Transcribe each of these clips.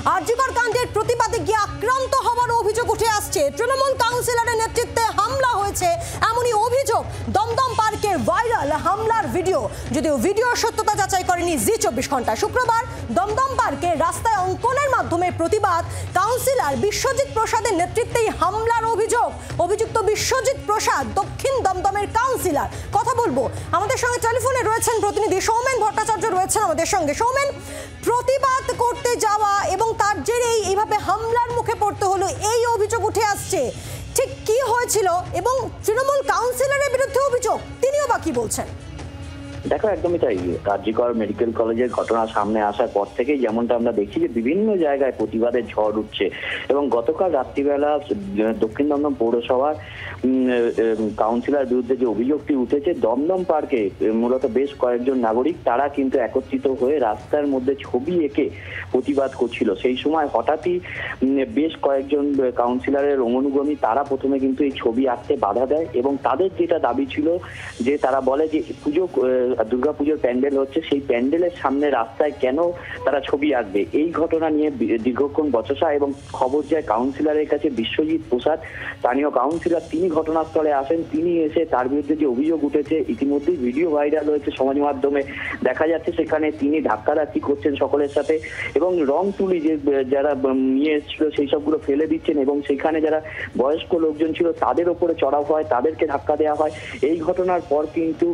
আরজিকর কাণ্ডের প্রতিবাদে গিয়ে আক্রান্ত হওয়ার অভিযোগ উঠে আসছে। তৃণমূল কাউন্সিলরের নেতৃত্বে হামলা হয়েছে এমনই অভিযোগ। দমদম পার্কের ভাইরাল হামলার ভিডিও, যদিও ভিডিওর সত্যতা যাচাই করেনি জি24 ঘন্টা। শুক্রবার দমদম পার্কে রাস্তায় অঙ্কনের মাধ্যমে প্রতিবাদ। কাউন্সিলর বিশ্বজিৎ প্রসাদের নেতৃত্বেই হামলার অভিযোগ। অভিযুক্ত বিশ্বজিৎ প্রসাদ দক্ষিণ দমদমের কাউন্সিলর। কথা বলবো, আমাদের সঙ্গে টেলিফোনে রয়েছেন প্রতিনিধি সৌমেন ভট্টাচার্য রয়েছেন আমাদের সঙ্গে। সৌমেন, প্রতিবাদ করতে যাওয়া এবং তার জেরেই এইভাবে হামলার মুখে পড়তে হলো, এই অভিযোগ উঠে আসছে। ঠিক কি হয়েছিল এবং তৃণমূল কাউন্সিলরের বিরুদ্ধে অভিযোগ, তিনিও বা কি বলছেন? দেখো, একদমই তাই। আরজিকর মেডিকেল কলেজের ঘটনা সামনে আসার পর থেকেই যেমনটা আমরা দেখছি যে বিভিন্ন জায়গায় প্রতিবাদের ঝড় উঠছে এবং গতকাল রাত্রিবেলা দক্ষিণ দমদম পৌরসভার কাউন্সিলর বিরুদ্ধে যে অভিযোগটি উঠেছে, দমদম পার্কে মূলত বেশ কয়েকজন নাগরিক তারা কিন্তু একত্রিত হয়ে রাস্তার মধ্যে ছবি এঁকে প্রতিবাদ করছিল। সেই সময় হঠাৎই বেশ কয়েকজন কাউন্সিলরের অনুগামী তারা প্রথমে কিন্তু এই ছবি আঁকতে বাধা দেয় এবং তাদের যেটা দাবি ছিল যে তারা বলে যে পুজো দুর্গাপুজোর প্যান্ডেল হচ্ছে, সেই প্যান্ডেলের সামনে রাস্তায় কেন তারা ছবি আঁকবে। এই ঘটনা নিয়ে দীর্ঘক্ষণ বচসা এবং খবর যায় কাউন্সিলরের কাছে। বিশ্বজিৎ প্রসাদ স্থানীয় কাউন্সিলর, তিনি ঘটনাস্থলে আসেন। তিনি এসে তার বিরুদ্ধে যে অভিযোগ উঠেছে, ইতিমধ্যেই ভিডিও ভাইরাল হয়েছে সমাজ মাধ্যমে, দেখা যাচ্ছে সেখানে তিনি ধাক্কাধাক্কি করছেন সকলের সাথে এবং রং তুলি যে যারা নিয়ে এসেছিল সেই সবগুলো ফেলে দিচ্ছেন এবং সেখানে যারা বয়স্ক লোকজন ছিল তাদের ওপরে চড়াও হয়, তাদেরকে ধাক্কা দেওয়া হয়। এই ঘটনার পর কিন্তু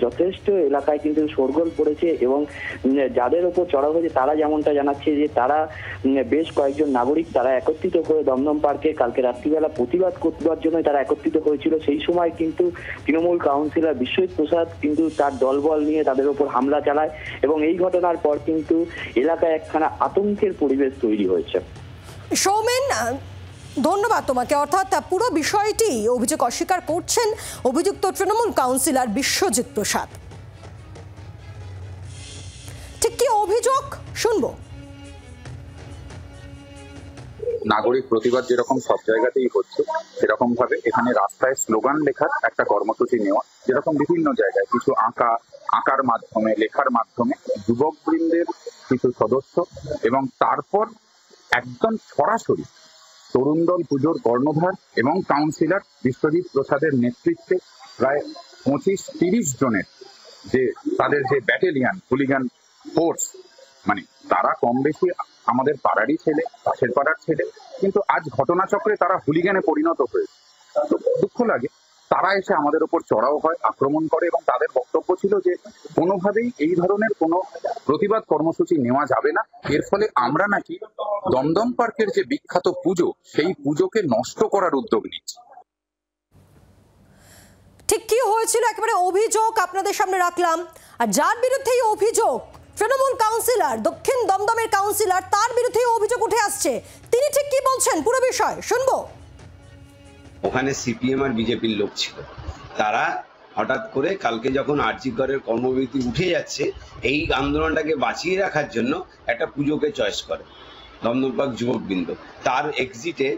যথেষ্ট এলাকায় কিন্তু শোরগোল পড়েছে এবং যাদের ওপর চড়াও হয়েছে তারা যেমনটা জানাচ্ছে যে তারা বেশ কয়েকজন নাগরিক তারা একত্রিত হয়ে দমদম পার্কে কালকে রাত্রিবেলা প্রতিবাদ করবার জন্য তারা একত্রিত হয়েছিল। সেই সময় কিন্তু তৃণমূল কাউন্সিলর বিশ্বজিৎ প্রসাদ কিন্তু তার দলবল নিয়ে তাদের ওপর হামলা চালায় এবং এই ঘটনার পর কিন্তু এলাকায় একখানা আতঙ্কের পরিবেশ তৈরি হয়েছে। সৌমেন, ধন্যবাদ তোমাকে। অর্থাৎ পুরো বিষয়টি অভিযোগ অস্বীকার করছেন অভিযুক্ত তৃণমূল কাউন্সিলর বিশ্বজিৎ প্রসাদ। ঠিক কি অভিযোগ শুনবো। নাগরিক প্রতিবাদ যেরকম সব জায়গাতেই হচ্ছে, সেরকম ভাবে এখানে রাস্তায় স্লোগান লেখার একটা কর্মসূচি নেওয়া, যেরকম বিভিন্ন জায়গায় কিছু আঁকার মাধ্যমে, লেখার মাধ্যমে যুবক বৃন্দের কিছু সদস্য এবং তারপর একদম সরাসরি তরুণ দল পুজোর কর্ণধার এবং কাউন্সিলর বিশ্বজিৎ প্রসাদের নেতৃত্বে প্রায় 25-30 জনের যে তাদের যে ব্যাটালিয়ান হুলিগান ফোর্স, মানে তারা কম বেশি আমাদের পাড়ারই ছেলে, পাশের পাড়ার ছেলে, কিন্তু আজ ঘটনাচক্রে তারা হুলিগানে পরিণত হয়েছে। তো দুঃখ লাগে, তারা এসে আমাদের ওপর চড়াও হয়, আক্রমণ করে এবং তাদের বক্তব্য ছিল যে কোনোভাবেই এই ধরনের কোনো প্রতিবাদ কর্মসূচি নেওয়া যাবে না। এর ফলে আমরা নাকি দমদম পার্কের যে বিখ্যাত পুজো, সেই পুজোকে নষ্ট করার উদ্যোগ নিচ্ছি। ঠিক কি হয়েছিল একেবারে অভিযোগ আপনাদের সামনে রাখলাম। আর যার বিরুদ্ধে এই অভিযোগ, তৃণমূল কাউন্সিলর, দক্ষিণ দমদমের কাউন্সিলর, তার বিরুদ্ধে অভিযোগ উঠে আসছে। তিনি ঠিক কি বলছেন পুরো বিষয় শুনবো। ওখানে সিপিএম আর বিজেপির লোক ছিল, তারা হঠাৎ করে কালকে যখন আরজিকরের কর্মবিরতি উঠে যাচ্ছে, এই আন্দোলনটাকে বাঁচিয়ে রাখার জন্য একটা পুজোকে চয়েস করে দমদম পার্ক যুবকবৃন্দ। তার এক্সিটে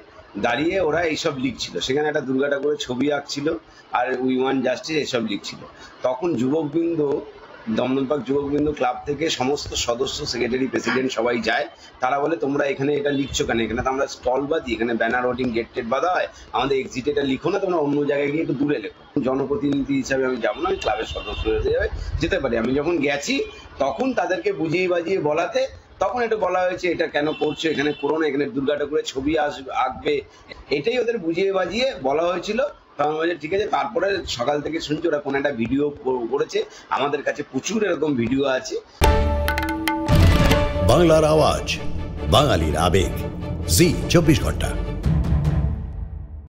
দাঁড়িয়ে ওরা এইসব লিখছিল, সেখানে একটা দুর্গা ঠাকুরের ছবি আঁকছিল আর উই ওয়ান্ট জাস্টিস এসব লিখছিল। তখন যুবকবৃন্দ, দমদম পার্ক যুবকবৃন্দ ক্লাব থেকে সমস্ত সদস্য, সেক্রেটারি, প্রেসিডেন্ট সবাই যায়। তারা বলে তোমরা এখানে এটা লিখছো কেন, এখানে তো আমরা স্টল বাঁধি, এখানে ব্যানার হোর্ডিং গেট টেট বাঁধা হয়, আমাদের এক্সিট এটা লিখো না, তোমরা অন্য জায়গায় গিয়ে একটু দূরে লেখো। জনপ্রতিনিধি হিসাবে আমি যাবো না, আমি ক্লাবের সদস্য হতে যেতে পারি। আমি যখন গেছি তখন তাদেরকে বুঝিয়ে বাজিয়ে বলাতে তখন একটু বলা হয়েছে এটা কেন করছো, এখানে করো না, এখানে দুর্গা ঠাকুরের ছবি আঁকবে, এটাই ওদের বুঝিয়ে বাজিয়ে বলা হয়েছিল। ঠিক আছে। তারপরে সকাল থেকে শুনছি ওরা কোনো একটা ভিডিও করেছে, আমাদের কাছে প্রচুর এরকম ভিডিও আছে। বাংলার আওয়াজ, বাঙালির আবেগ, জি24 ঘন্টা।